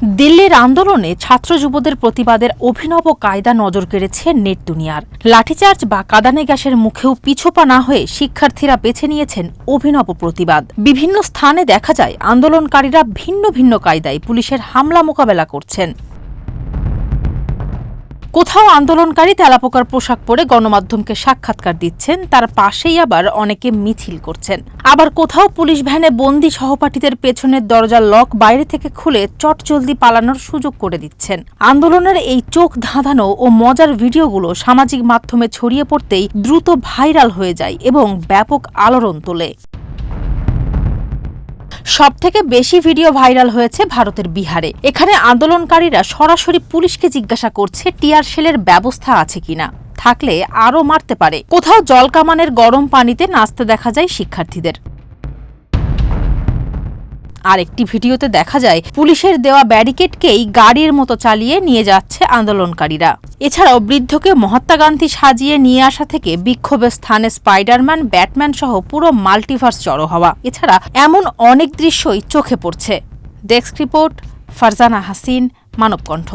দিল্লির আন্দোলনে ছাত্র যুবদের প্রতিবাদের অভিনব কায়দা নজর কেড়েছে নেট দুনিয়ার। লাঠিচার্জ বা কাঁদানে গ্যাসের মুখেও পিছুপা না হয়ে শিক্ষার্থীরা বেছে নিয়েছেন অভিনব প্রতিবাদ। বিভিন্ন স্থানে দেখা যায় আন্দোলনকারীরা ভিন্ন ভিন্ন কায়দায় পুলিশের হামলা মোকাবেলা করছেন। কোথাও আন্দোলনকারী তেলাপোকার পোশাক পরে গণমাধ্যমকে সাক্ষাৎকার দিচ্ছেন, তার পাশেই আবার অনেকে মিছিল করছেন। আবার কোথাও পুলিশ ভ্যানে বন্দী সহপাঠীদের পেছনের দরজার লক বাইরে থেকে খুলে চটজলদি পালানোর সুযোগ করে দিচ্ছেন। আন্দোলনের এই চোখ ধাঁধানো ও মজার ভিডিওগুলো সামাজিক মাধ্যমে ছড়িয়ে পড়তেই দ্রুত ভাইরাল হয়ে যায় এবং ব্যাপক আলোড়ন তোলে। সবথেকে বেশি ভিডিও ভাইরাল হয়েছে ভারতের বিহারে। এখানে আন্দোলনকারীরা সরাসরি পুলিশকে জিজ্ঞাসা করছে টিয়ার শেলের ব্যবস্থা আছে কিনা, থাকলে আরও মারতে পারে। কোথাও জলকামানের গরম পানিতে নাচতে দেখা যায় শিক্ষার্থীদের। আর একটি ভিডিওতে দেখা যায় পুলিশের দেওয়া ব্যারিকেডকেই গাড়ির মতো চালিয়ে নিয়ে যাচ্ছে আন্দোলনকারীরা। এছাড়াও বৃদ্ধকে মহাত্মা গান্ধী সাজিয়ে নিয়ে আসা থেকে বিক্ষোভের স্থানে স্পাইডারম্যান, ব্যাটম্যান সহ পুরো মাল্টিভার্স জড়ো হওয়া, এছাড়া এমন অনেক দৃশ্যই চোখে পড়ছে। Desk report, Farzana Hasin, Manabkantha.